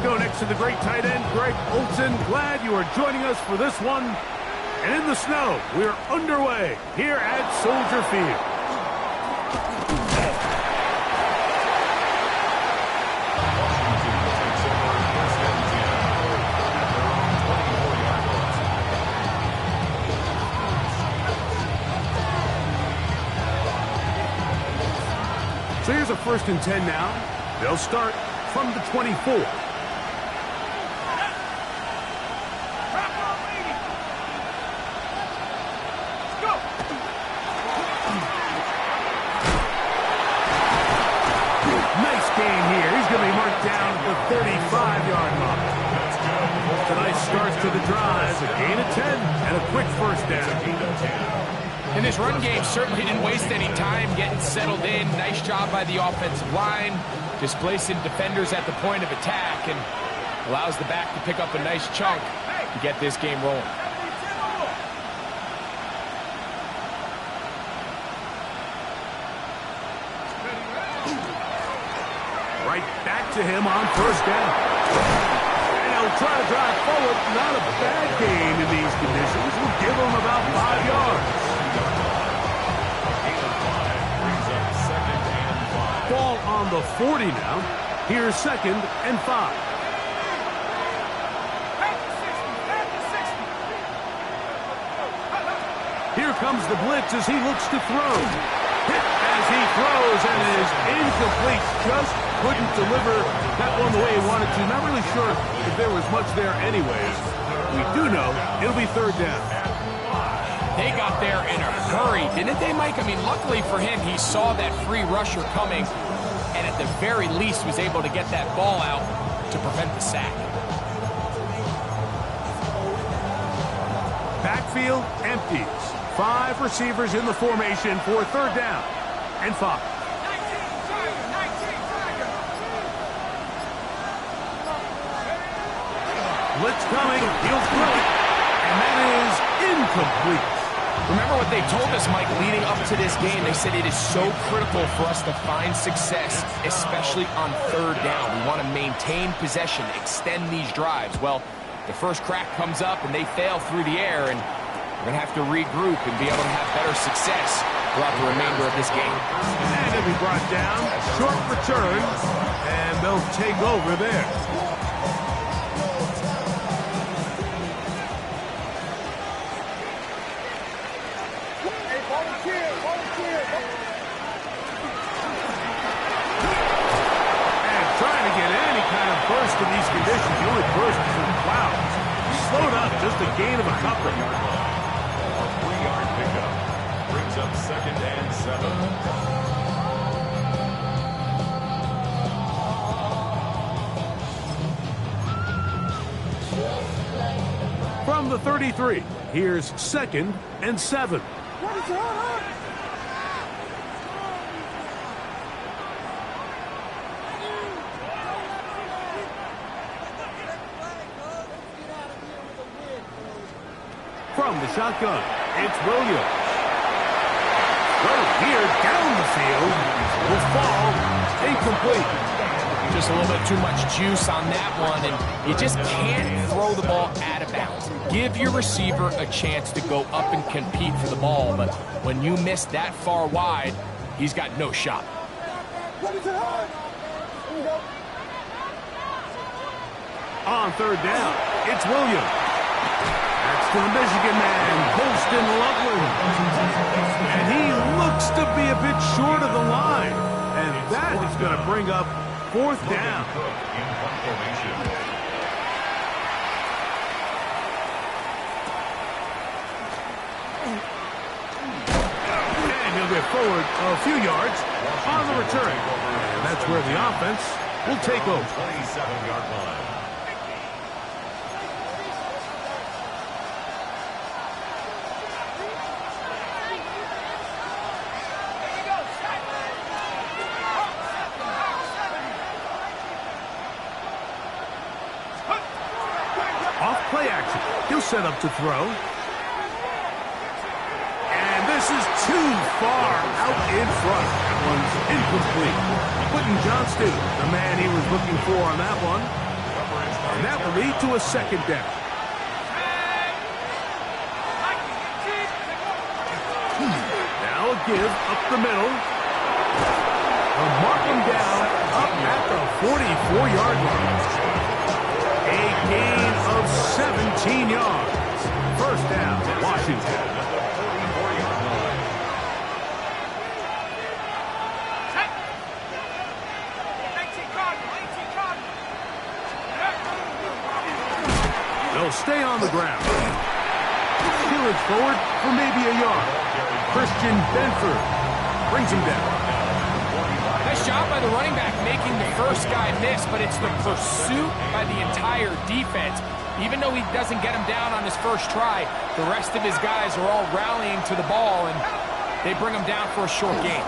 go next to the great tight end, Greg Olson. Glad you are joining us for this one. And in the snow, we're underway here at Soldier Field. So here's a 1st and 10 now. They'll start from the 24. Nice gain here. He's going to be marked down at the 35-yard line. It's a nice start to the drive. A gain of 10 and a quick 1st down. And this run game certainly didn't waste any time getting settled in. Nice job by the offensive line, displacing defenders at the point of attack, and allows the back to pick up a nice chunk to get this game rolling. Right back to him on 1st down. And he'll try to drive forward. Not a bad gain in these conditions. We'll give him about 5 yards. Ball on the 40 now. Here's 2nd and 5. Here comes the blitz as he looks to throw. Hit as he throws and is incomplete. Just couldn't deliver that one the way he wanted to. Not really sure if there was much there anyways. We do know it'll be 3rd down. They got there in a hurry, didn't they, Mike? I mean, luckily for him, he saw that free rusher coming, and at the very least was able to get that ball out to prevent the sack. Backfield empties. 5 receivers in the formation for 3rd down and 5. Blitz coming. He'll throw it. And that is incomplete. Remember what they told us, Mike, leading up to this game. They said it is so critical for us to find success, especially on 3rd down. We want to maintain possession, extend these drives. Well, the first crack comes up, and they fail through the air, and we're going to have to regroup and be able to have better success throughout the remainder of this game. And it'll be brought down. Short return, and they'll take over there. In these conditions, the only burst is in the clouds. Slowed up, just a gain of a couple. A 3-yard pickup brings up 2nd and 7. From the 33, here's 2nd and 7. From the shotgun, it's Williams. Throw here down the field. Will fall incomplete. Just a little bit too much juice on that one, and you just can't throw the ball out of bounds. Give your receiver a chance to go up and compete for the ball, but when you miss that far wide, he's got no shot. On 3rd down, it's Williams. That's to the Michigan man, Colston Loveland. And he looks to be a bit short of the line. And that is going to bring up 4th down. And he'll get forward a few yards on the return. And that's where the offense will take over. 27-yard line. Play action. He'll set up to throw. And this is too far out in front. That one's incomplete. Quentin Johnston, the man he was looking for on that one. And that will lead to a second down. Now a give up the middle. They'll mark him down up at the 44-yard line. A gain of 17 yards. First down, Washington. They'll stay on the ground. Peel it forward for maybe a yard. Christian Benford brings him down. Nice job by the running back making the first guy miss, but it's the pursuit by the entire defense. Even though he doesn't get him down on his first try, the rest of his guys are all rallying to the ball, and they bring him down for a short gain.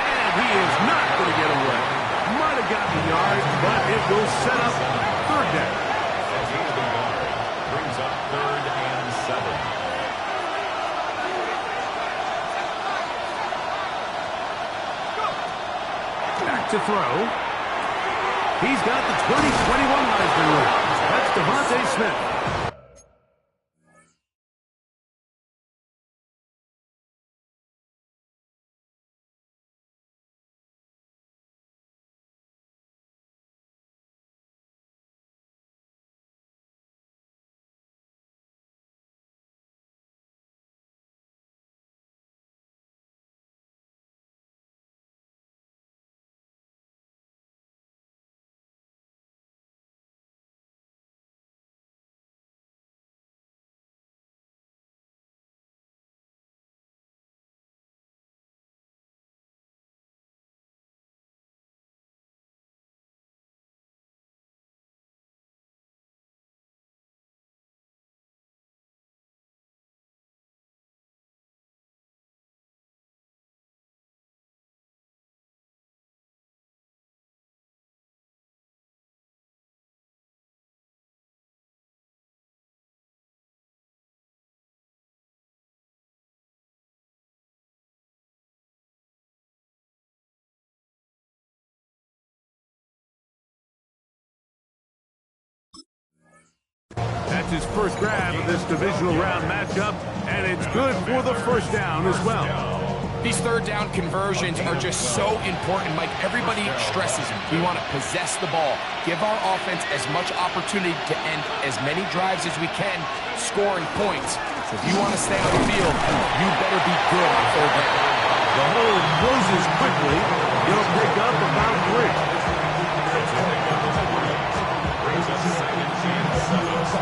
And he is not going to get away. Might have gotten a yard, but it will set up third down. Brings up 3rd and 7. Back to throw. He's got the 2021 Heisman winner. That's Devontae Smith. That's his first grab of this divisional round matchup, and it's good for the first down as well. These third down conversions are just so important, Mike. Everybody stresses them. We want to possess the ball, give our offense as much opportunity to end as many drives as we can, scoring points. So if you want to stay on the field, you better be good on third down. The hole closes quickly. He'll pick up about 3. Brings up 2nd and 7.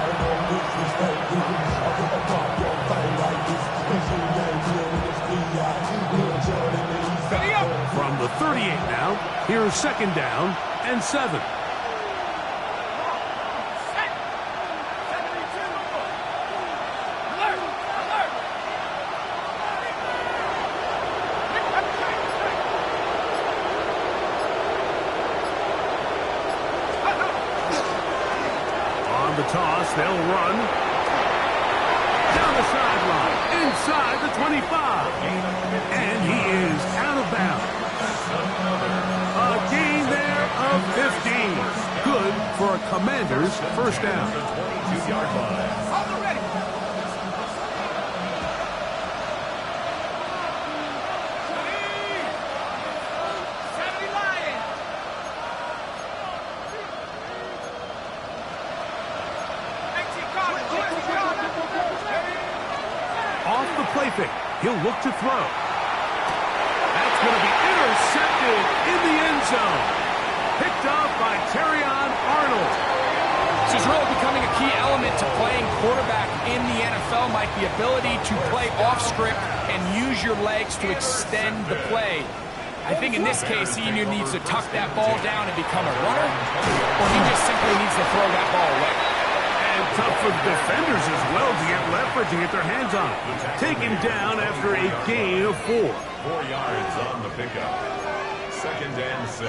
From the 38 now, here's 2nd down and 7. On the toss, they'll run. Down the sideline, inside the 25. And he is out of bounds. A gain there of 15. Good for a Commander's first down. 22-yard line. Off the play fake, he'll look to throw. That's going to be intercepted in the end zone. Picked up by Terrion Arnold. This is really becoming a key element to playing quarterback in the NFL, Mike. The ability to play off script and use your legs to extend the play. I think in this case, he either needs to tuck that ball down and become a runner, or he just simply needs to throw that ball away. And tough for the defenders as well to get leverage and get their hands on him. Take him down after a gain of 4. 4 yards on the pickup. 2nd and 6.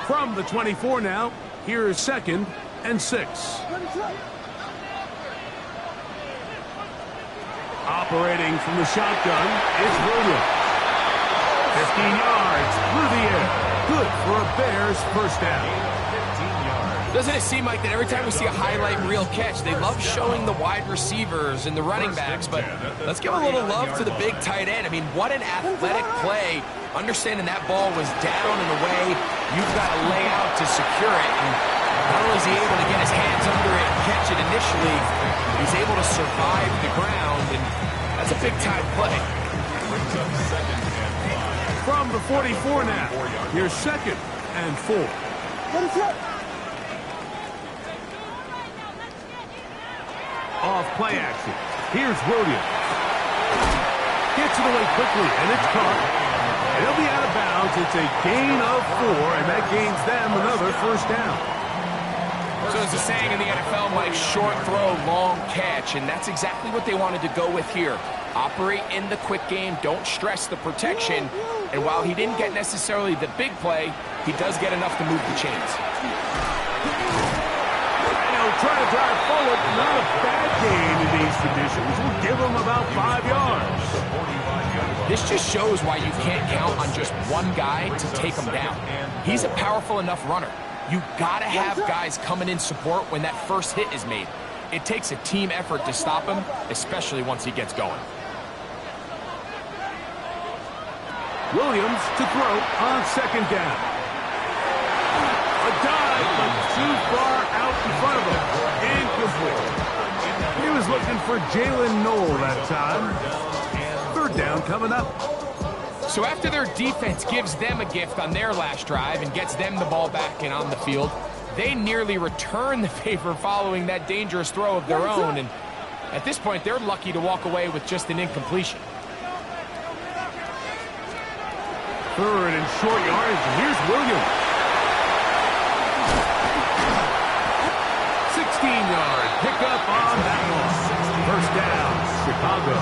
From the 24 now, here is 2nd and 6. Operating from the shotgun, it's Williams. 15 yards through the air. Good for a Bears first down. Doesn't it seem like that every time we see a highlight reel catch, they love showing the wide receivers and the running backs, but let's give a little love to the big tight end. I mean, what an athletic play. Understanding that ball was down and away, you've got to lay out to secure it. And not only is he able to get his hands under it and catch it initially, he's able to survive the ground, and that's a big-time play. From the 44 now, here's 2nd and 4. Off play action. Here's Williams. Gets it away quickly, and it's caught. And he'll be out of bounds. It's a gain of 4, and that gains them another first down. So as the saying in the NFL, Mike, short throw, long catch, and that's exactly what they wanted to go with here. Operate in the quick game, don't stress the protection, and while he didn't get necessarily the big play, he does get enough to move the chains. Trying to drive forward, not a bad gain in these conditions. We'll give him about 5 yards. This just shows why you can't count on just one guy to take him down. He's a powerful enough runner. You gotta have guys coming in support when that first hit is made. It takes a team effort to stop him, especially once he gets going. Williams to throw on 2nd down. A dive, but too far out in front of him. Incomplete. He was looking for Jalen Noel that time. 3rd down coming up. So after their defense gives them a gift on their last drive and gets them the ball back and on the field, they nearly return the favor following that dangerous throw of their own. And at this point, they're lucky to walk away with just an incompletion. 3rd and short yardage. Here's Williams. 16-yard pickup on that one. First down, Chicago.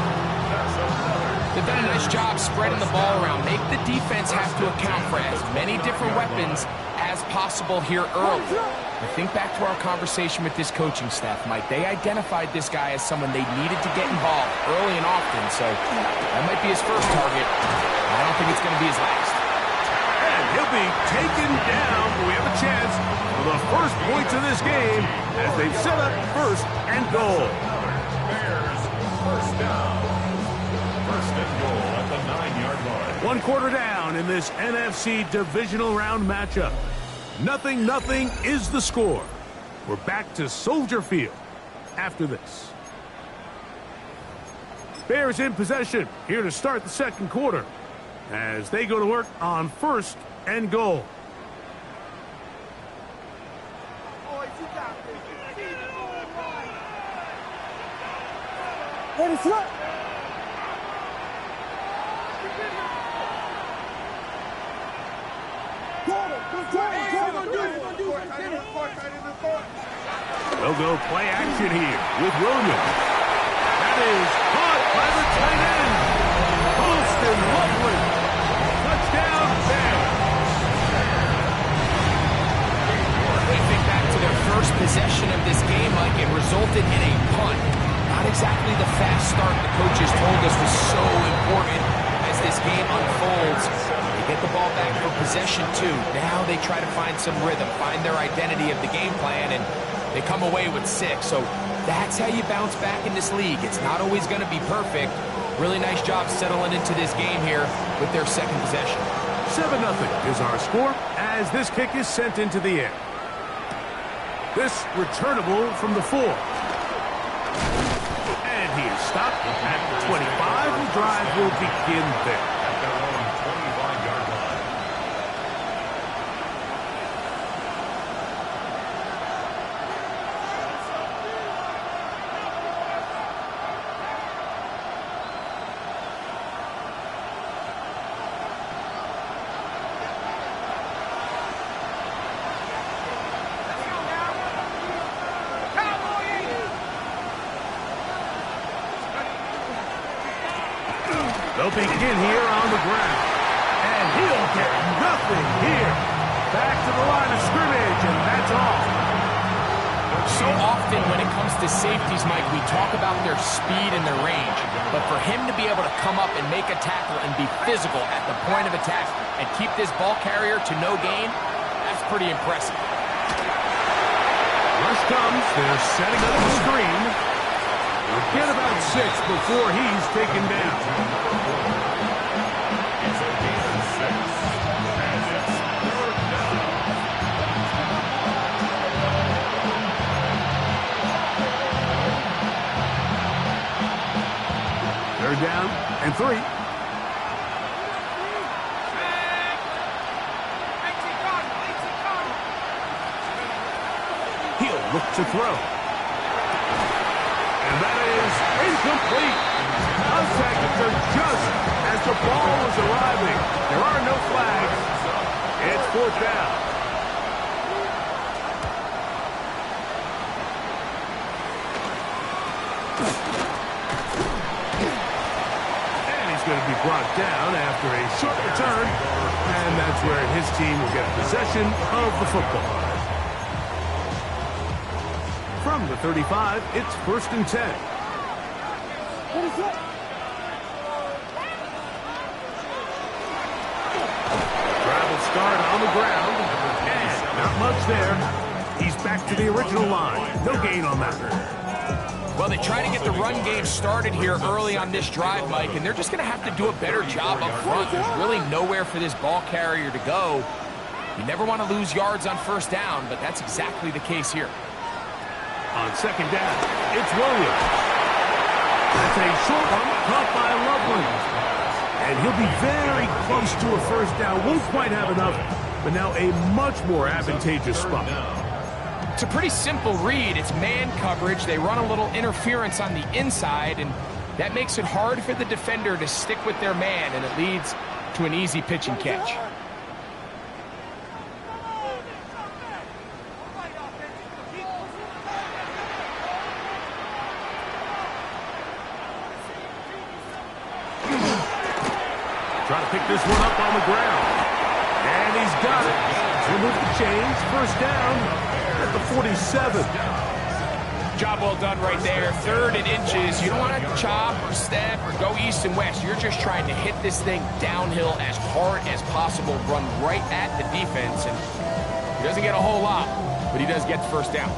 They've done a nice job spreading the ball around. Make the defense have to account for as many different weapons as possible here early. I think back to our conversation with this coaching staff, Mike. They identified this guy as someone they needed to get involved early and often, so that might be his first target. I don't think it's going to be his last. And he'll be taken down. We have a chance for the first points of this game as they've set up 1st and goal. Bears first down. 1st and goal at the 9-yard line. 1 quarter down in this NFC divisional round matchup. 0-0 is the score. We're back to Soldier Field after this. Bears in possession here to start the 2nd quarter as they go to work on 1st and goal. They'll go play action here with Williams. That is caught by the tight end. Holston Loveland. Touchdown, Bears. They think back to their first possession of this game, like it resulted in a punt. Not exactly the fast start the coaches told us was so important as this game unfolds. They get the ball back for possession too. Now they try to find some rhythm, find their identity of the game plan, and they come away with 6. So that's how you bounce back in this league. It's not always going to be perfect. Really nice job settling into this game here with their 2nd possession. 7-0 is our score as this kick is sent into the air. This returnable from the 4. And he is stopped at the 25. The drive will begin there. At their own 25-yard line. They'll begin here on the ground. And he'll get nothing here. Back to the line of scrimmage, and that's all. So often often when it comes to safeties, Mike, we talk about their speed and their range. But for him to be able to come up and make a tackle and be physical at the point of attack and keep this ball carrier to no gain, that's pretty impressive. Rush comes. They're setting up the screen. We'll get about 6 before he's taken down. It's a gain of 6. And it's 3rd down. They're down and 3. He'll look to throw. And that is incomplete. Contact occurred just as the ball was arriving. There are no flags. It's 4th down. And he's going to be brought down after a short return. And that's where his team will get possession of the football. From the 35, it's 1st and 10. Travel start on the ground. And not much there. He's back to the original line. No gain on that. Well, they try to get the run game started here early on this drive, Mike, and they're just going to have to do a better job up front. There's really nowhere for this ball carrier to go. You never want to lose yards on 1st down, but that's exactly the case here. On 2nd down, it's Williams. That's a short one caught by Loveland. And he'll be very close to a 1st down. Won't quite have enough, but now a much more advantageous spot. It's a pretty simple read. It's man coverage. They run a little interference on the inside, and that makes it hard for the defender to stick with their man, and it leads to an easy pitch and catch. Trying to pick this one up on the ground. And he's got it. He'll move the chains. 1st down at the 47. Job well done right there. 3rd and inches. You don't want to chop or step or go east and west. You're just trying to hit this thing downhill as hard as possible. Run right at the defense. And he doesn't get a whole lot, but he does get the 1st down.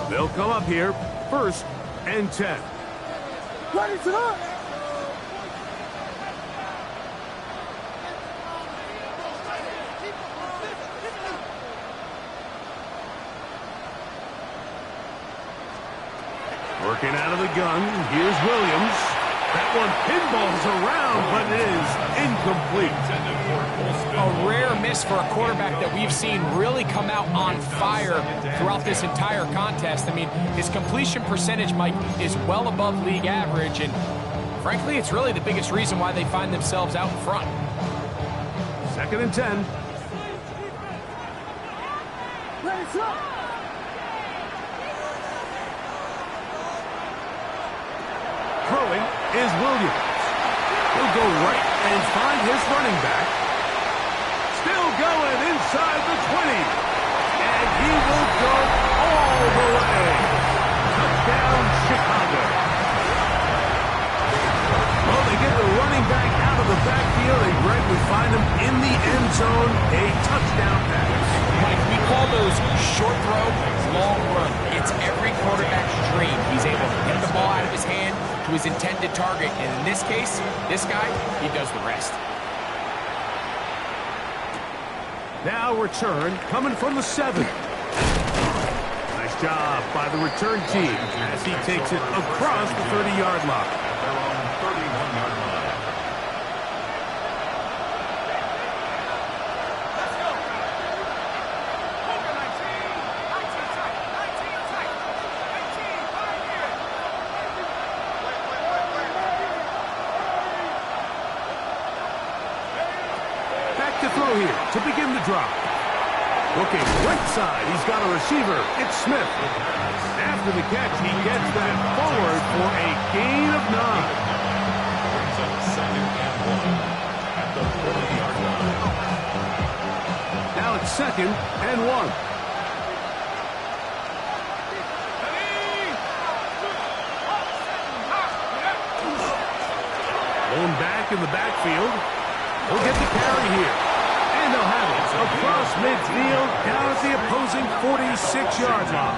They'll come up here. 1st and 10. Ready to go. Working out of the gun. Here's Williams. That one pinballs around, but it is incomplete. A rare miss for a quarterback that we've seen really come out on fire throughout this entire contest. I mean, his completion percentage, Mike, is well above league average, and frankly, it's really the biggest reason why they find themselves out in front. 2nd and 10. Ready to go. Throwing is Williams. He'll go right and find his running back. Still going inside the 20. And he will go all the way. Touchdown, Chicago. Well, they get the running back out of the backfield, and Greg will find him in the end zone. A touchdown pass. Mike, we call those short throw, long run. It's every quarterback's dream. He's able to get the ball out of his hand to his intended target. And in this case, this guy, he does the rest. Now return coming from the 7. Nice job by the return team as he takes it across the 30-yard line. At their own 31-yard line. To throw here to begin the drop. Looking right side, he's got a receiver. It's Smith. After the catch, he gets that forward for a gain of 9. Brings up 2nd and 1 at the 40-yard line. Now it's 2nd and 1. back in the backfield. He'll get the carry here. And they'll have it across midfield down at the opposing 46-yard line.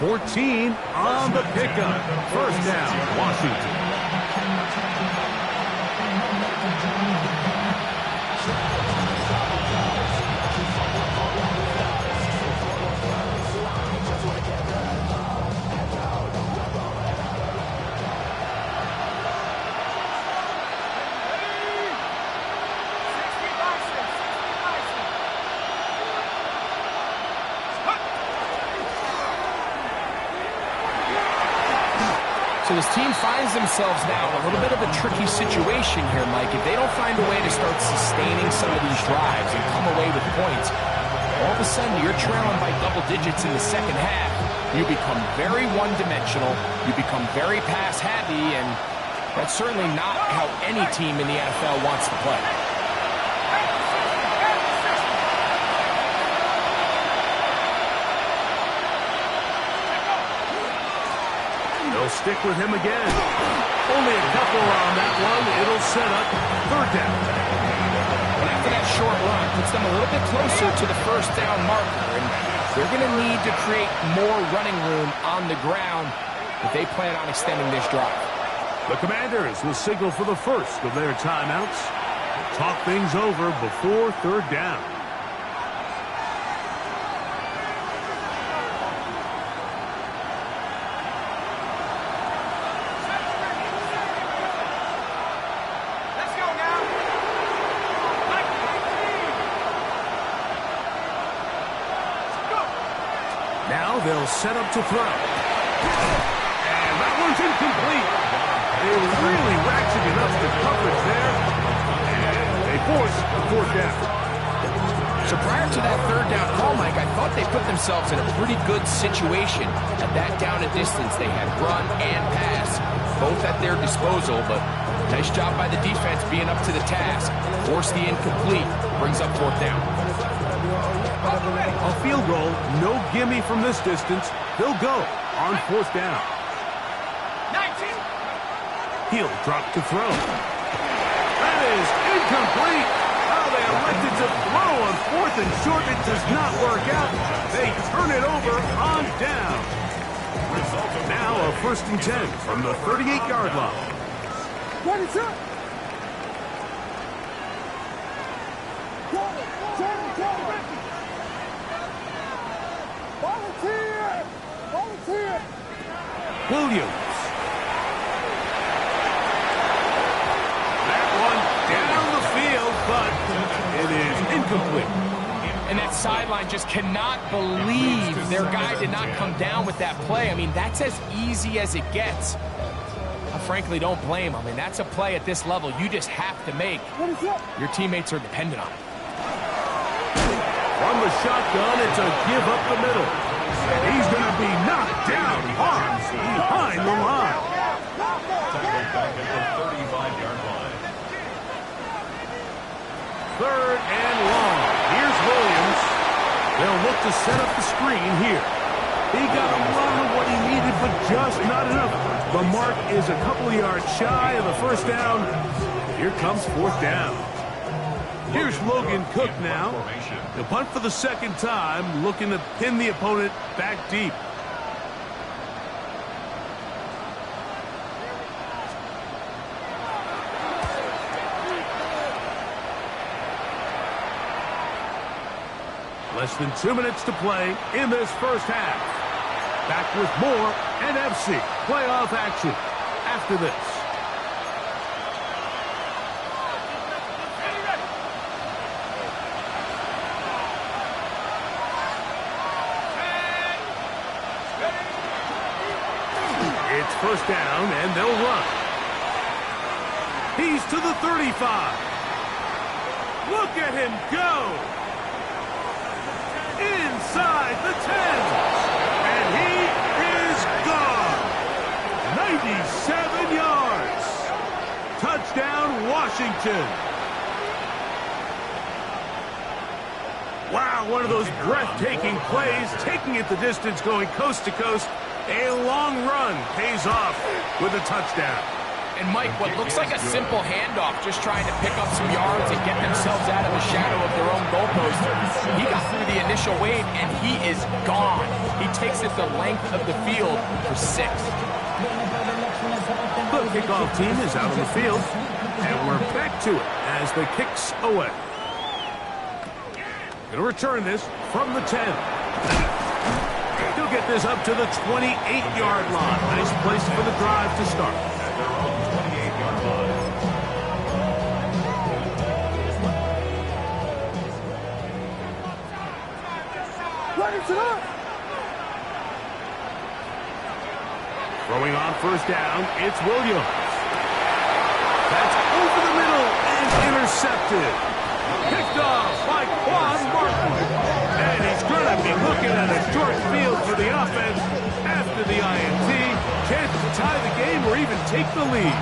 14 on the pickup. First down, Washington. So this team finds themselves now in a little bit of a tricky situation here, Mike. If they don't find a way to start sustaining some of these drives and come away with points, all of a sudden you're trailing by double digits in the second half. You become very one-dimensional. You become very pass-heavy, and that's certainly not how any team in the NFL wants to play. They'll stick with him again. Only a couple on that one. It'll set up third down. And after that short run, puts them a little bit closer to the first down marker. And they're going to need to create more running room on the ground if they plan on extending this drive. The Commanders will signal for the first of their timeouts. Talk things over before third down. Now they'll set up to throw. And that one's incomplete. They really ratcheted up the coverage there. And they force the fourth down. So prior to that third down call, Mike, I thought they put themselves in a pretty good situation at that down and distance. They had run and pass, both at their disposal, but nice job by the defense being up to the task. Force the incomplete, brings up fourth down. A field goal, no gimme from this distance. They'll go on fourth down. 19. He'll drop to throw. That is incomplete. How they elected to throw on fourth and short. It does not work out. They turn it over on down. Now a first and 10 from the 38-yard line. What is up? Volunteer! Volunteer! Williams. That one down the field, but it is incomplete. And that sideline just cannot believe their guy did not come down with that play. I mean, that's as easy as it gets. I frankly don't blame him. I mean, that's a play at this level you just have to make. What is up? Your teammates are dependent on it. From the shotgun, it's a give up the middle. And he's going to be knocked down hard behind the line. Back at the 35-yard line. Third and long. Here's Williams. They'll look to set up the screen here. He got a lot of what he needed, but just not enough. The mark is a couple of yards shy of the first down. Here comes fourth down. Here's Logan Cook now. The punt for the second time, looking to pin the opponent back deep. Less than 2 minutes to play in this first half. Back with more NFC playoff action after this. It's first down, and they'll run. He's to the 35. Look at him go. Inside the 10. And he is gone. 97 yards. Touchdown, Washington. Wow, one of those breathtaking plays, taking it the distance, going coast to coast. A long run pays off with a touchdown. And Mike, what looks like a simple handoff, just trying to pick up some yards and get themselves out of the shadow of their own goalpost. He got through the initial wave, and he is gone. He takes it the length of the field for 6. The kickoff team is out on the field, and we're back to it as the kick's away. Going to return this from the 10. He'll get this up to the 28-yard line. Nice place for the drive to start. Throwing on first down, it's Williams. That's over the middle and intercepted. Picked off by Quan Martin. And he's going to be looking at a short field for the offense after the INT. Chance to tie the game or even take the lead.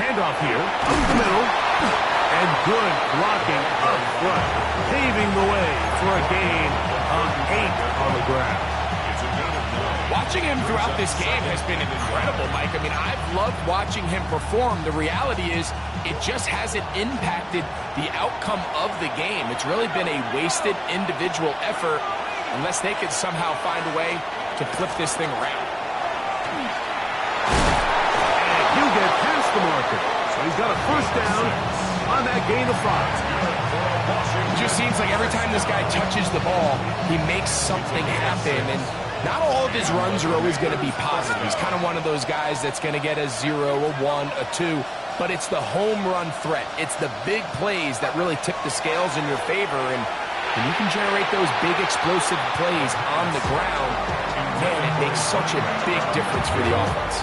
Handoff here, up the middle, and good blocking up front, paving the way for a gain of 8 on the ground. Watching him throughout this game has been incredible, Mike. I mean, I've loved watching him perform. The reality is it just hasn't impacted the outcome of the game. It's really been a wasted individual effort unless they could somehow find a way to flip this thing around. And he'll get past the marker. So he's got a first down on that gain of 5. It just seems like every time this guy touches the ball, he makes something happen. And not all of his runs are always going to be positive. He's kind of one of those guys that's going to get a 0, a 1, a 2. But it's the home run threat. It's the big plays that really tip the scales in your favor. And when you can generate those big explosive plays on the ground, man, it makes such a big difference for the offense.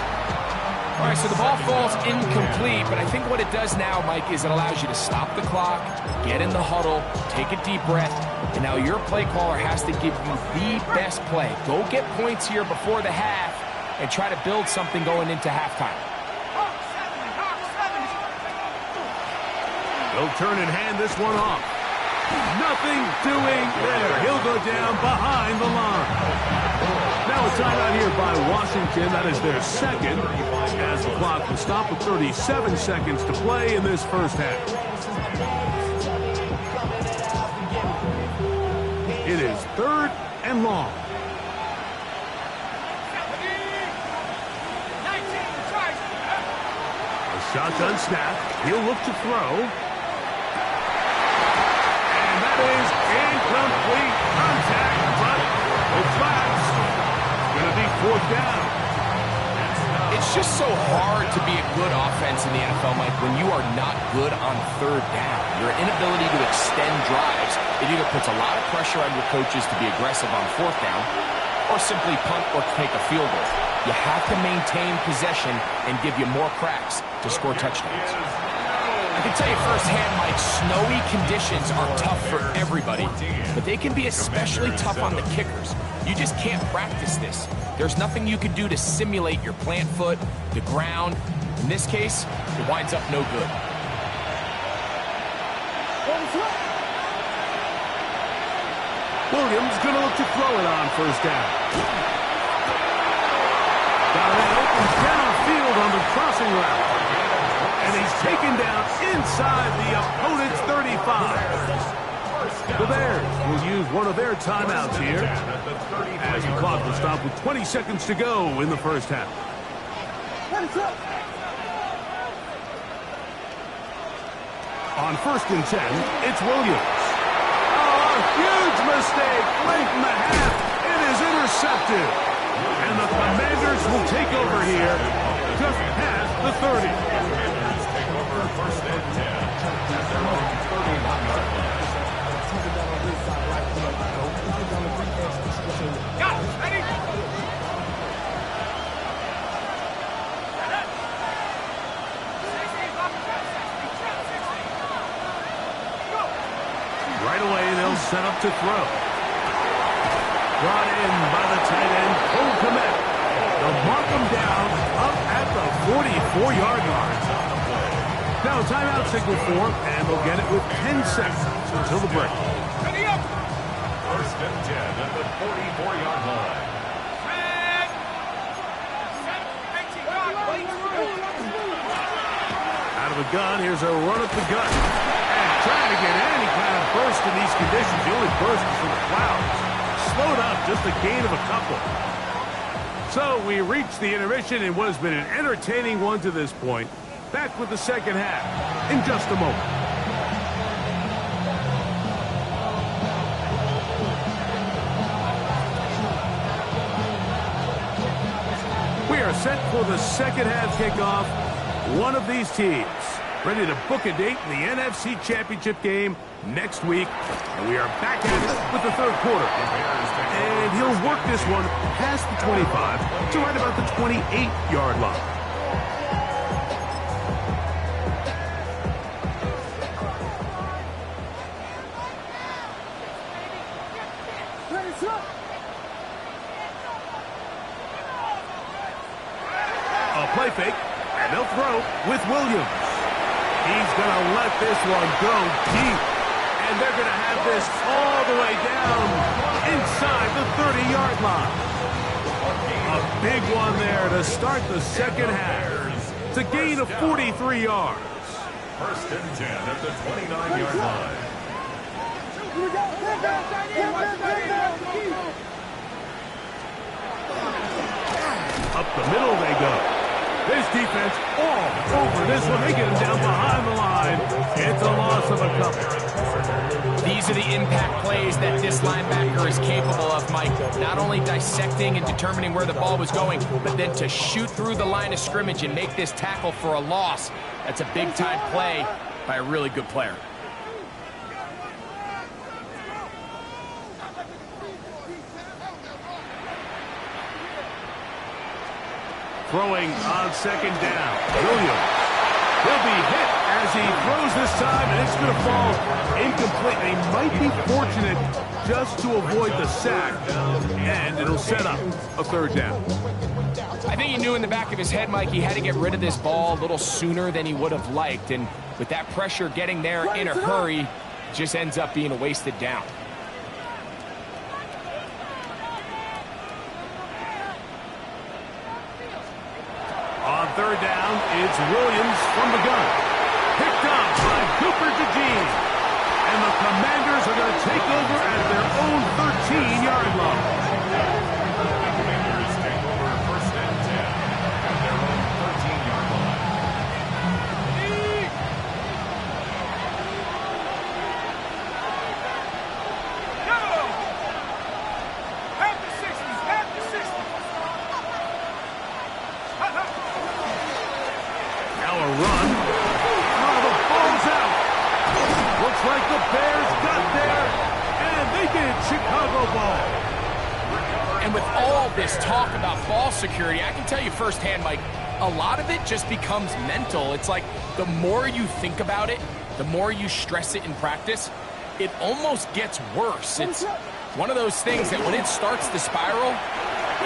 All right, so the ball falls incomplete, but I think what it does now, Mike, is it allows you to stop the clock, get in the huddle, take a deep breath, and now your play caller has to give you the best play. Go get points here before the half and try to build something going into halftime. He'll turn and hand this one off. Nothing doing there. He'll go down behind the line. Now a timeout here by Washington. That is their second, as the clock will stop with 37 seconds to play in this first half. It is 3rd and long. A shotgun snap. He'll look to throw. Is incomplete contact, but the flags going to be 4th down. It's just so hard to be a good offense in the NFL, Mike, when you are not good on 3rd down. Your inability to extend drives, it either puts a lot of pressure on your coaches to be aggressive on 4th down or simply punt or take a field goal. You have to maintain possession and give you more cracks to score touchdowns. I can tell you firsthand, Mike, snowy conditions are tough for everybody, but they can be especially tough on the kickers. You just can't practice this. There's nothing you can do to simulate your plant foot, the ground. In this case, it winds up no good. Williams going to look to throw it on first down. Got it opens downfield on the crossing route. And he's taken down inside the opponent's 35. The Bears will use one of their timeouts here as the clock will stop with 20 seconds to go in the first half. On 1st and 10, it's Williams. Oh, a huge mistake late in the half. It is intercepted. And the Commanders will take over here just past the 30. First and 10 at their own 39-yard line. Got it. Ready? Right away, they'll set up to throw. Brought in by the tight end, Cole Kmet. They'll mark him down up at the 44-yard line. Now timeout signal for, and they'll get it with 10 seconds until the break. First and 10 at the 44-yard line. Out of a gun, here's a run up the gut. And trying to get any kind of burst in these conditions. The only burst is from the clouds. Slowed up, just a gain of a couple. So we reach the intermission in what has been an entertaining one to this point. Back with the second half in just a moment. We are set for the second half kickoff. One of these teams ready to book a date in the NFC Championship game next week. And we are back at it with the third quarter. And he'll work this one past the 25 to right about the 28-yard line. A play fake, and they'll throw with Williams. He's going to let this one go deep. And they're going to have this all the way down inside the 30-yard line. A big one there to start the second half. It's a gain of 43 yards. First and 10 at the 29-yard line. Up the middle they go. This defense all over this one. They get him down behind the line. It's a loss of a couple. These are the impact plays that this linebacker is capable of, Mike. Not only dissecting and determining where the ball was going, but then to shoot through the line of scrimmage and make this tackle for a loss. That's a big-time play by a really good player. Throwing on second down. Williams. He'll be hit as he throws this time, and it's going to fall incomplete. They might be fortunate just to avoid the sack, and it'll set up a third down. I think he knew in the back of his head, Mike, he had to get rid of this ball a little sooner than he would have liked, and with that pressure getting there in a hurry, it just ends up being a wasted down. On third down, it's Williams from the gun. Picked up by Cooper DeJean. And the Commanders are going to take over at their own 13-yard line. Commanders take over first and 10 at their own 13-yard line. Now a run. Oh, the ball's out. Looks like the Bears got there, and they did. Chicago ball. And with all this talk about ball security, I can tell you firsthand, Mike, a lot of it just becomes mental. It's like the more you think about it, the more you stress it in practice, it almost gets worse. It's one of those things that when it starts to spiral,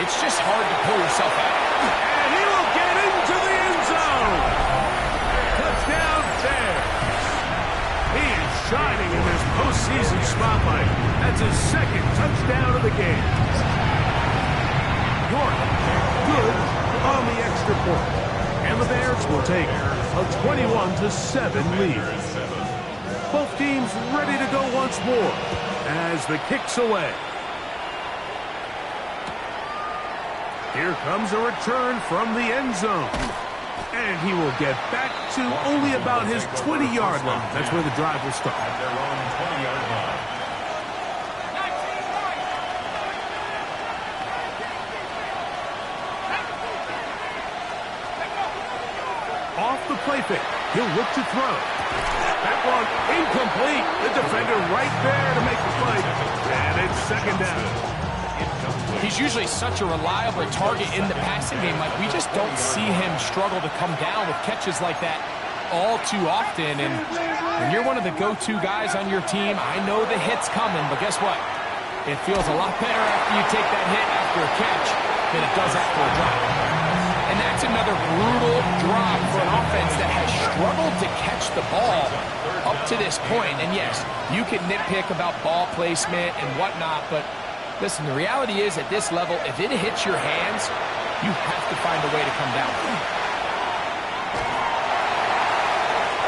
it's just hard to pull yourself out. And he will get into the end zone. Touchdown Bears. He is shining in this postseason spotlight. That's his second touchdown of the game. York, good on the extra point. And the Bears will take a 21-7 lead. Both teams ready to go once more as the kick's away. Here comes a return from the end zone. And he will get back to only about his 20-yard line. That's where the drive will start. At their own 20-yard line. Off the play fake. He'll look to throw. That one incomplete. The defender right there to make the play. And it's second down. He's usually such a reliable target in the passing game. Like, we just don't see him struggle to come down with catches like that all too often. And when you're one of the go-to guys on your team, I know the hit's coming, but guess what? It feels a lot better after you take that hit after a catch than it does after a drop. And that's another brutal drop for an offense that has struggled to catch the ball up to this point. And yes, you can nitpick about ball placement and whatnot, but listen, the reality is at this level, if it hits your hands, you have to find a way to come down.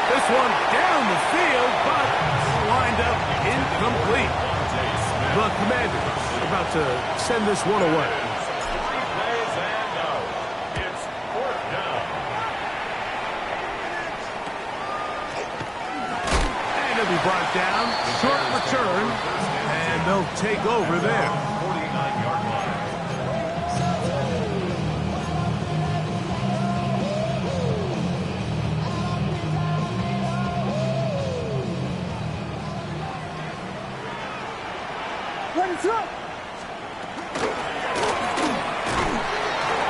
This one down the field, but lined up incomplete. The Commanders about to send this one away. And it'll be brought down, short return, and they'll take over there. 49-yard line.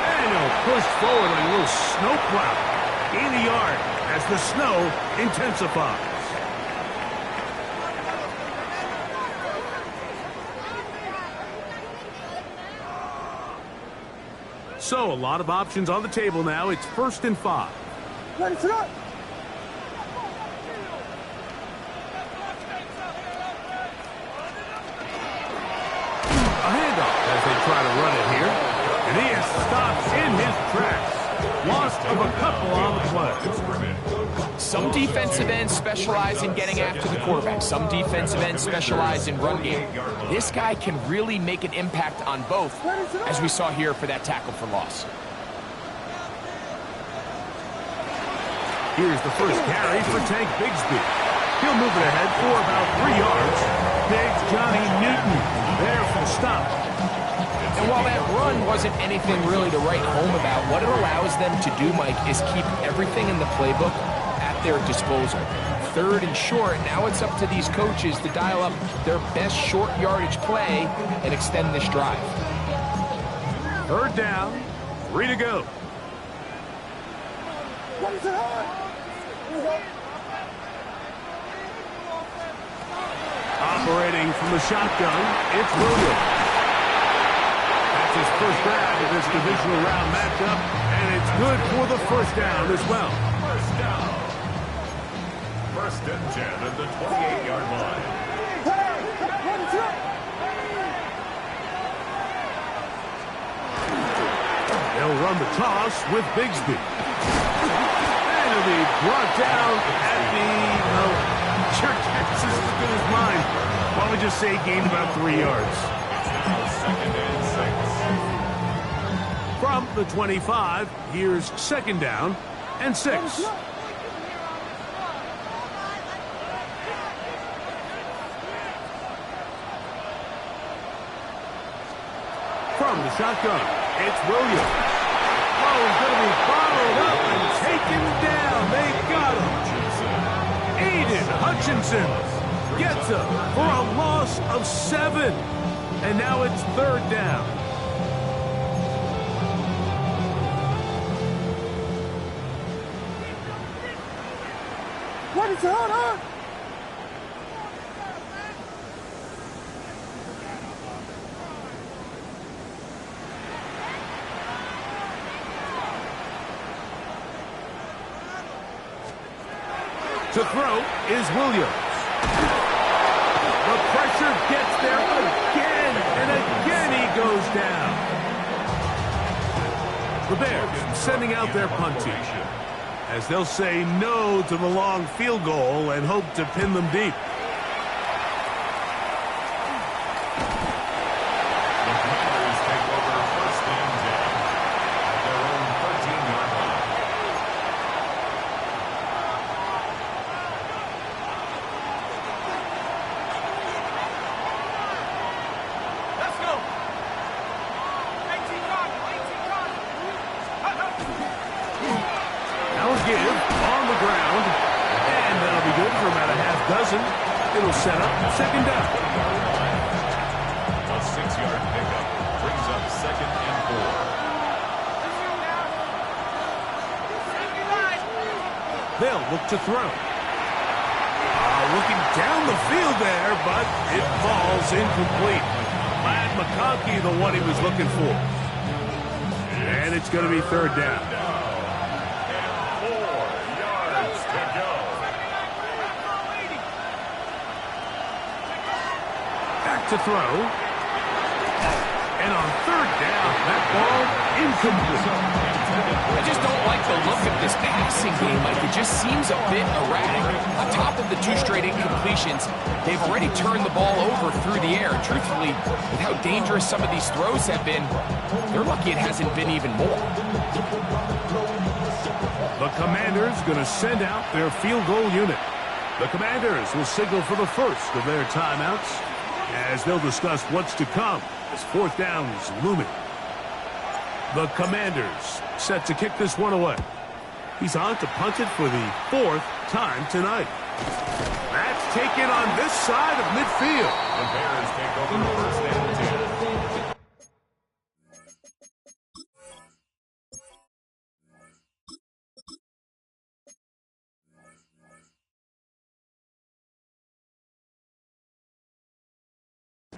And he'll push forward like a little snowplow. Gain a yard as the snow intensifies. So, a lot of options on the table now. It's 1st and 5. Ready to go. A handoff as they try to run it here. And he is stopped in his tracks. Loss of a couple on the play. Some defensive ends specialize in getting after the quarterback. Some defensive ends specialize in run game. This guy can really make an impact on both, as we saw here for that tackle for loss. Here's the first carry for Tank Bigsby. He'll move it ahead for about 3 yards. Big Johnny Newton there for the stop. And while that run wasn't anything really to write home about, what it allows them to do, Mike, is keep everything in the playbook at their disposal. 3rd and short, now it's up to these coaches to dial up their best short yardage play and extend this drive. 3rd down, 3 to go. Operating from the shotgun, it's Williams. That's his first grab of this divisional round matchup, and it's good for the 1st down as well. 1st down. 1st and 10 at the 28-yard line. They'll run the toss with Bigsby. And it'll be brought down at the... Your guess is as good as mine. Why don't we just say gained about 3 yards? From the 25, here's 2nd down and 6. From the shotgun, it's Williams. Oh, he's going to be bottled up and taken down. They got him. Aiden Hutchinson gets him for a loss of 7. And now it's 3rd down. Ready to hold on. To throw is Williams. The pressure gets there again, and again he goes down. The Bears sending out their punt team, as they'll say no to the long field goal and hope to pin them deep. The Commanders take over 1st and 10 at their own 13-yard line. Let's go. 18 yards. Now a give on the ground, and that'll be good for about a half dozen. It'll set up 2nd down. A 6-yard pickup brings up 2nd and 4. They'll look to throw. Looking down the field there, but it falls incomplete. McConkey the one he was looking for. And it's going to be third down. And 4 yards to go. Back to throw. And on third down, that ball incomplete. I just don't like the look of this passing game, Mike. It just seems a bit erratic. On top of the 2 straight incompletions, they've already turned the ball over through the air. And truthfully, with how dangerous some of these throws have been, they're lucky it hasn't been even more. The Commanders going to send out their field goal unit. The Commanders will signal for the first of their timeouts as they'll discuss what's to come as fourth down is looming. The Commanders set to kick this one away. He's on to punt it for the 4th time tonight. That's taken on this side of midfield. The Bears take over the first and 10.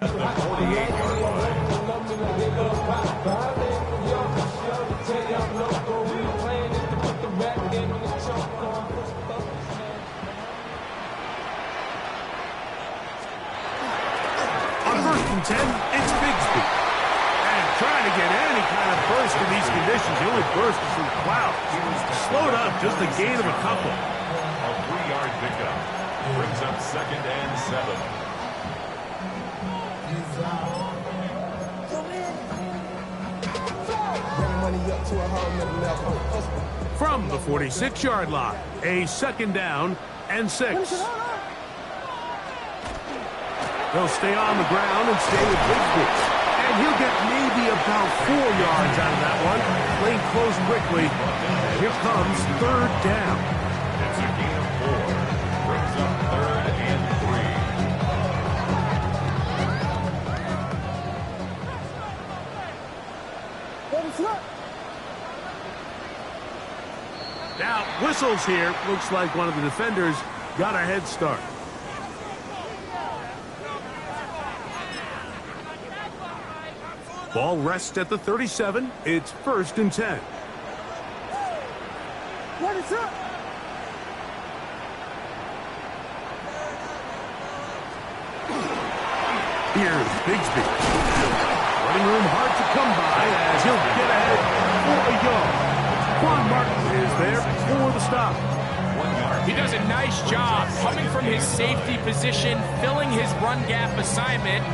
At the 48-yard line. On 1st and 10, it's Bigsby. And trying to get any kind of burst in these conditions, the only burst is from clouds. Slowed up, just a gain of a couple. A 3-yard pickup brings up 2nd and 7. From the 46-yard line, a 2nd down and 6. They'll stay on the ground and stay with Bigsby. And he'll get maybe about 4 yards out of that one. Playing close quickly. And here comes 3rd down. It's a gain of 4. Brings up 3rd and 3. Now, whistles here. Looks like one of the defenders got a head start. Ball rests at the 37. It's 1st and 10. What is up? Here's Bigsby. Running room hard to come by as he'll get ahead for a yard. Quan Martin is there for the stop. 1 yard. He does a nice job coming from his safety position, filling his run gap assignment.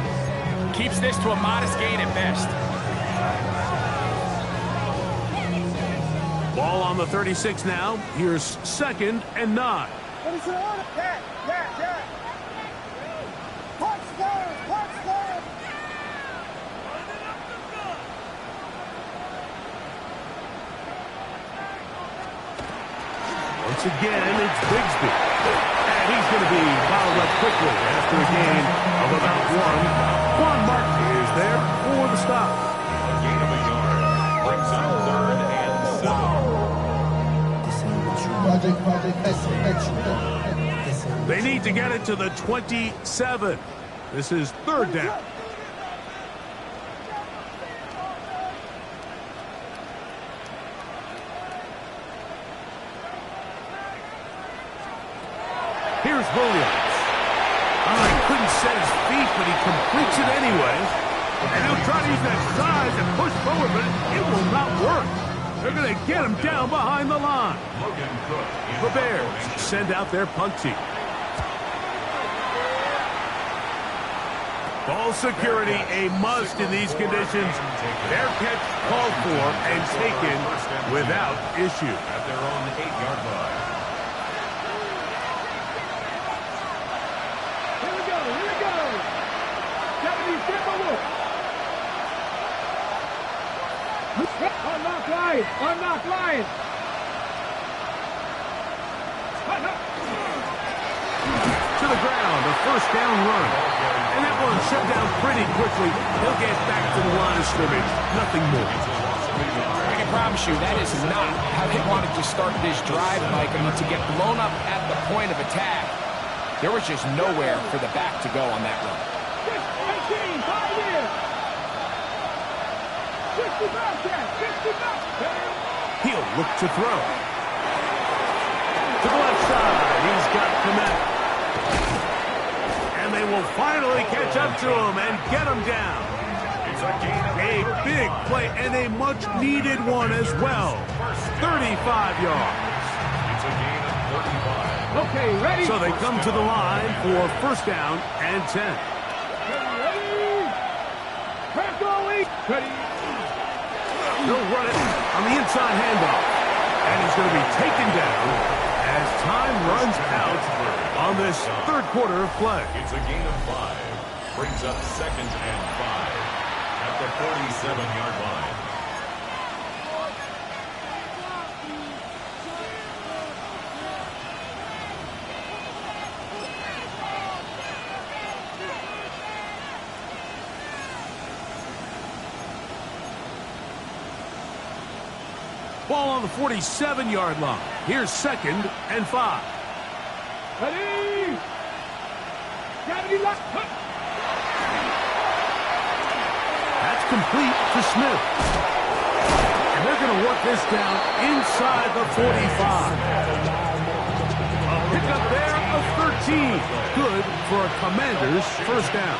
Keeps this to a modest gain at best. Ball on the 36 now. Here's 2nd and 9. What is it on? Yeah. Punch down. Once again, it's Bigsby. And he's going to be fouled up quickly after a gain of about 1. Quan Martin is there for the stop. A gain of a yard. Brings up 3rd and 7. They need to get it to the 27. This is 3rd down. Here's Williams. He couldn't set his feet, but he completes it anyway. And he'll try to use that size and push forward, but it will not work. They're going to get him down behind the line. Logan Cook. The Bears send out their punt team. Ball security a must in these conditions. Their catch called for and taken without issue. At their own 8-yard line. Here we go. Deputy, step over. Unlock line. To the ground, a 1st down run. And that one shut down pretty quickly. He'll get back to the line of scrimmage. Nothing more. I can promise you that is not how they wanted to start this drive, Mike. I mean, to get blown up at the point of attack, there was just nowhere for the back to go on that run. 60 back, Dad. 60 back. He'll look to throw. To the left side. He's got Komet. And they will finally catch up to him and get him down. It's a gain of A big play and a much-needed one as well. 35 yards. It's a gain of 35. Okay, ready? So they come to the line for first down and 10. Ready? Crack going. Ready? He'll run it on the inside handoff. And he's going to be taken down as time runs out on this third quarter of play. It's a gain of 5. Brings up second and 5 at the 47-yard line. Ball on the 47-yard line. Here's second and 5. Ready? Gravity lock. That's complete to Smith. And they're going to work this down inside the 45. A pickup there of 13. Good for a Commander's first down.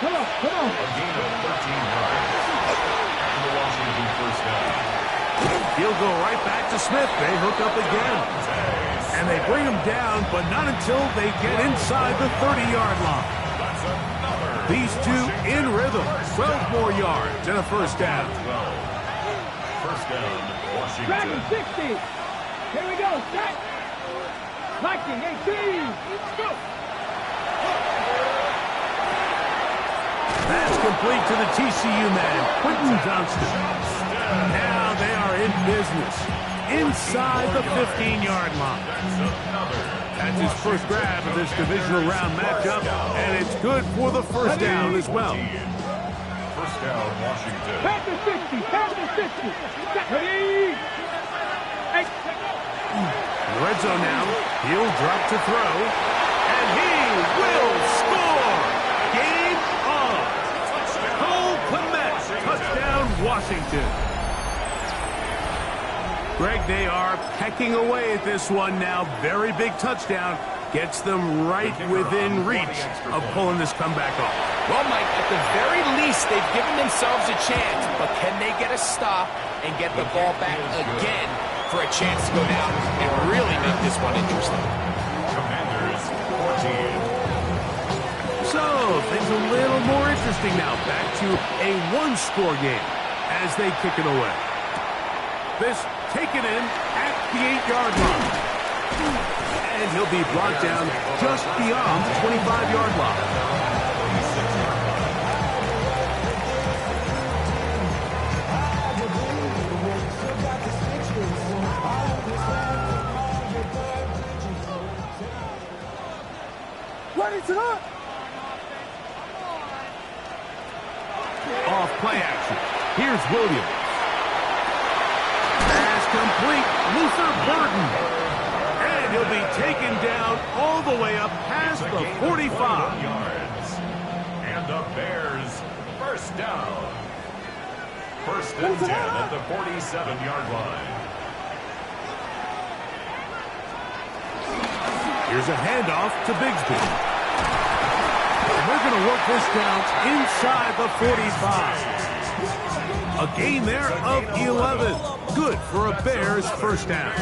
Come on, come on. A gain of 13 yards. And the Washington first down. He'll go right back to Smith. They hook up again. And they bring him down, but not until they get inside the 30-yard line. That's another. These two in rhythm. 12 more yards and a first down. 12. First down, Washington. Dragon 60. Here we go. Set. Viking 18. Go. That's complete to the TCU man, Quentin Johnston. Now they are in business inside the 15-yard line. That's his first grab of this divisional round matchup, and it's good for the first down as well. First down, Washington. Panther 60. Panther 60. Set. Ready? Hey. In the red zone now, he'll drop to throw, and he will score. Game on. Cole Kmet, touchdown Washington. Greg, they are pecking away at this one now. Very big touchdown. Gets them right within reach of pulling this comeback off. Well, Mike, at the very least, they've given themselves a chance, but can they get a stop and get the ball back again for a chance to go down and really make this one interesting? Commanders 14. So, things a little more interesting now. Back to a one-score game as they kick it away. This taken in at the 8-yard line. And he'll be brought down just beyond the 25-yard line. Ready to up. Off play action. Here's Williams. Pass complete. Luther Burden. And he'll be taken down all the way up past the 45. Yards. And the Bears first down. First and 10 at the 47-yard line. Here's a handoff to Bigsby. And they're going to work this down inside the 45. A gain there of 11. Good for a Bears first down.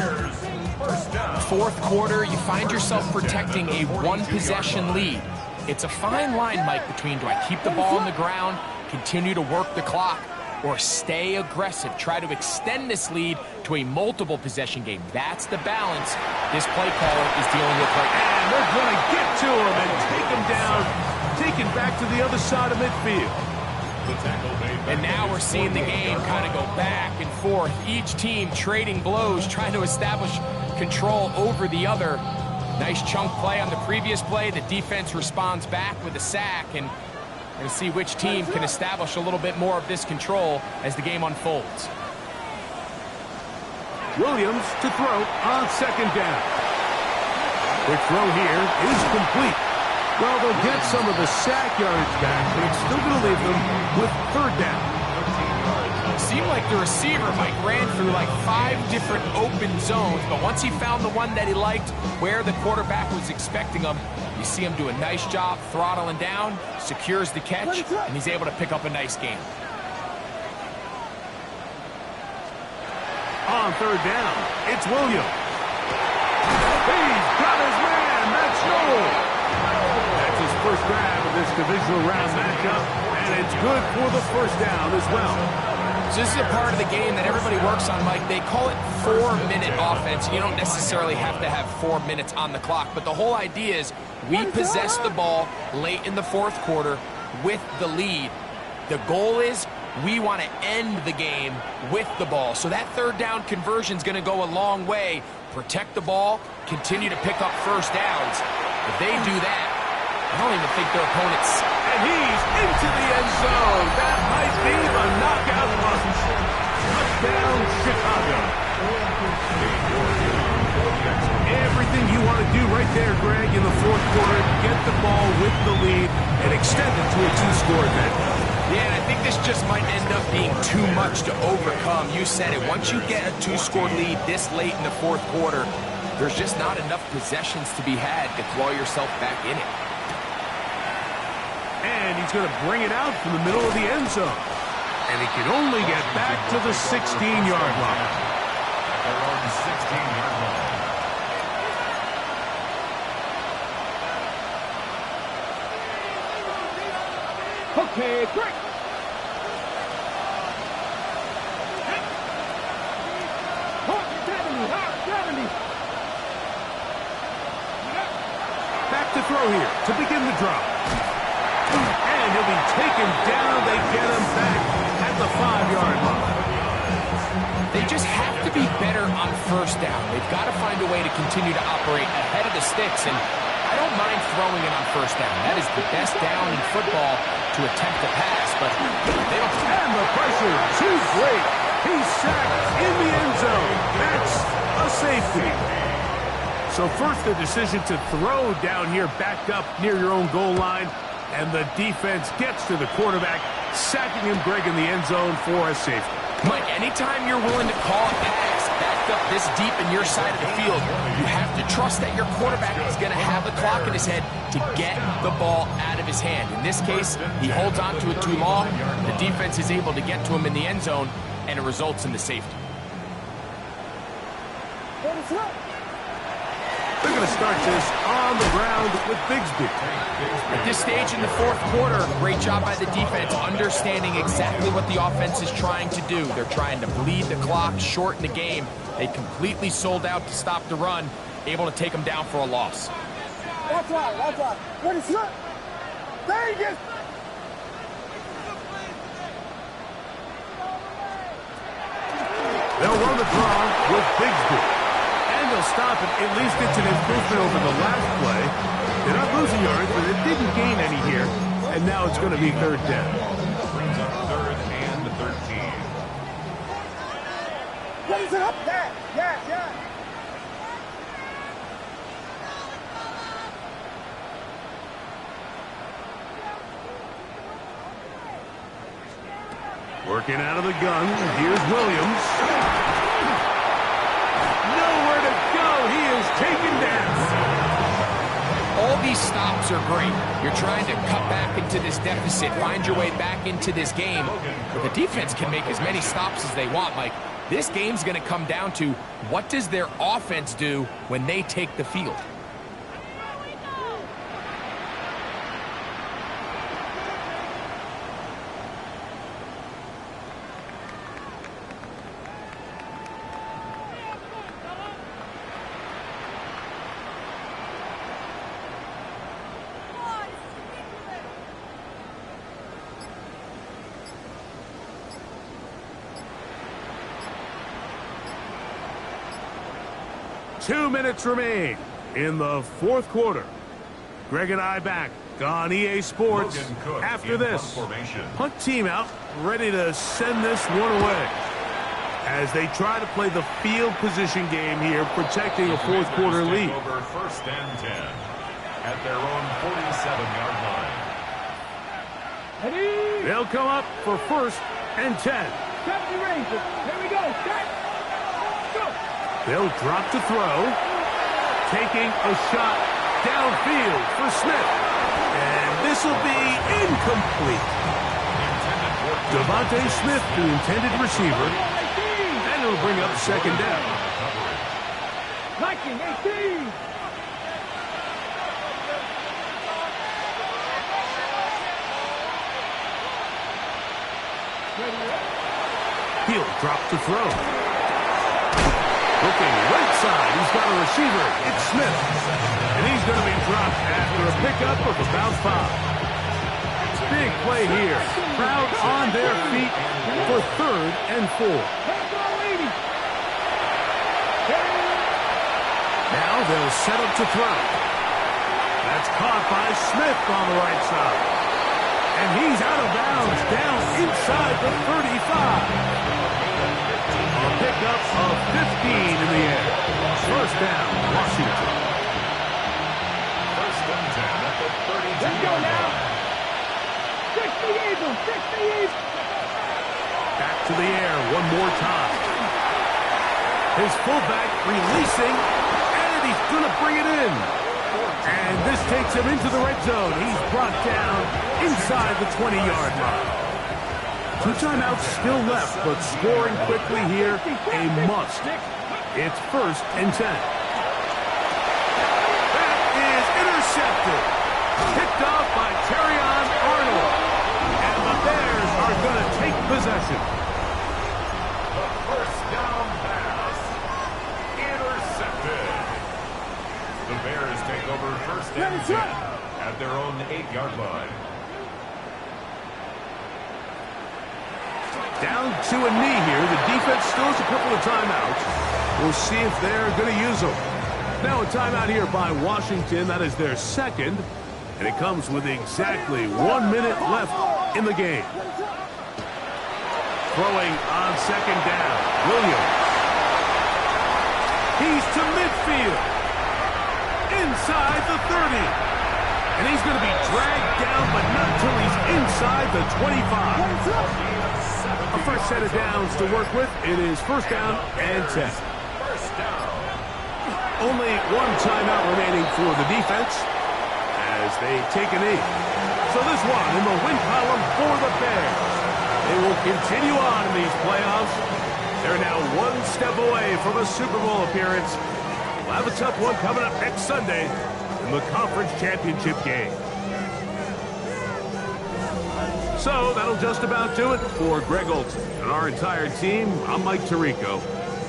Fourth quarter, you find yourself protecting a one-possession lead. It's a fine line, Mike, between do I keep the ball on the ground, continue to work the clock, or stay aggressive, try to extend this lead to a multiple possession game. That's the balance this play caller is dealing with right now. And they're going to get to him and take him down, taken back to the other side of midfield. And now we're seeing the game kind of go back and forth. Each team trading blows, trying to establish control over the other. Nice chunk play on the previous play. The defense responds back with a sack, and we're going to see which team can establish a little bit more of this control as the game unfolds. Williams to throw on second down. The throw here is complete. Well, they'll get some of the sack yardage back, but it's still going to leave them with third down. seemed like the receiver, Mike, ran through like 5 different open zones, but once he found the one that he liked, where the quarterback was expecting him, you see him do a nice job throttling down, secures the catch, and he's able to pick up a nice game. On third down, it's Williams. He's got his man. That's Noel. That's his first grab of this divisional round matchup, and it's good for the first down as well. So this is a part of the game that everybody works on, Mike. They call it 4-minute offense. You don't necessarily have to have 4 minutes on the clock, but the whole idea is we possess the ball late in the fourth quarter with the lead. The goal is we want to end the game with the ball. So that third down conversion is going to go a long way. Protect the ball, continue to pick up first downs. If they do that, I don't even think their opponents... And he's into the end zone. That might be the knockout punch. Touchdown, Chicago. Everything you want to do right there, Greg, in the fourth quarter, get the ball with the lead and extend it to a 2-score event. Yeah, and I think this just might end up being too much to overcome. You said it. Once you get a 2-score lead this late in the fourth quarter, there's just not enough possessions to be had to claw yourself back in it. And he's going to bring it out from the middle of the end zone. And he can only get back to the 16-yard line. Their own 16-yard line. Okay, break. Back to throw here to begin the drive. And he'll be taken down. They get him back at the 5-yard line. They just have to be better on first down. They've got to find a way to continue to operate ahead of the sticks, and I don't mind throwing it on first down. That is the best down in football to attempt to pass, but they don't... And the pressure, too great. He's sacked in the end zone. That's a safety. So first the decision to throw down here, backed up near your own goal line, and the defense gets to the quarterback, sacking him, Greg, in the end zone for a safety. Mike, anytime you're willing to call a pass backed up this deep in your side of the field, you have to trust that your quarterback is going to have the clock in his head to get the ball out of his hand. In this case, he holds on to it too long. The defense is able to get to him in the end zone, and it results in the safety. They're going to start this on the ground with Bigsby. At this stage in the fourth quarter, great job by the defense, understanding exactly what the offense is trying to do. They're trying to bleed the clock, shorten the game. They completely sold out to stop the run, able to take them down for a loss. Watch out, watch out. What is it? Vegas! They'll run the draw with Bigsby. And they'll stop it. At least it's an improvement over the last play. They're not losing yards, but it didn't gain any here. And now it's going to be third down. Brings up 3rd and 13. What is it up there? Yeah. Working out of the gun. Here's Williams. Nowhere to go. He is taken down. All these stops are great. You're trying to cut back into this deficit, find your way back into this game. But the defense can make as many stops as they want, Mike. This game's going to come down to what does their offense do when they take the field. Two minutes remain in the fourth quarter. Greg and I back on EA Sports after this. Punt team out, ready to send this one away. As they try to play the field position game here, protecting a fourth quarter lead. Over 1st and 10 at their own 47-yard line. They'll come up for 1st and 10. 70 Rangers. Here we go. Set. Go. They'll drop to throw. Taking a shot downfield for Smith. And this will be incomplete. Devontae Smith, the intended receiver. And it'll bring up second down. Viking 18. He'll drop to throw. Looking right side, he's got a receiver. It's Smith. And he's going to be dropped after a pickup of about 5. Big play here. Crowd on their feet for 3rd and 4. Now they'll set up to throw. That's caught by Smith on the right side. And he's out of bounds, down inside the 35. A pickup of 15 in the air. First down, Washington. First and 10 at the 32. Let's go now. 60 Eagles, 60 Eagles. Back to the air one more time. His fullback releasing, and he's going to bring it in. And this takes him into the red zone. He's brought down inside the 20-yard line. 2 timeouts still left, but scoring quickly here, a must. It's 1st and 10. That is intercepted. Picked off by Terrion Arnold. And the Bears are going to take possession. The first down pass. Intercepted. The Bears take over 1st and 10 at their own 8-yard line. Down to a knee here. The defense still has a couple of timeouts. We'll see if they're going to use them. Now a timeout here by Washington. That is their 2nd. And it comes with exactly 1 minute left in the game. Throwing on 2nd down. Williams. He's to midfield. Inside the 30. And he's going to be dragged down, but not till he's inside the 25. A first set of downs to work with. It is 1st down and 10. First down. Only 1 timeout remaining for the defense as they take a knee. So this one in the win column for the Bears. They will continue on in these playoffs. They're now 1 step away from a Super Bowl appearance. We'll have a tough one coming up next Sunday in the conference championship game. So that'll just about do it for Greg Olson and our entire team. I'm Mike Tirico.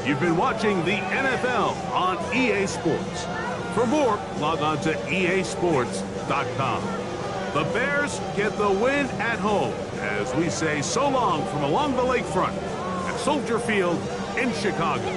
You've been watching the NFL on EA Sports. For more, log on to easports.com. The Bears get the win at home as we say so long from along the lakefront at Soldier Field in Chicago.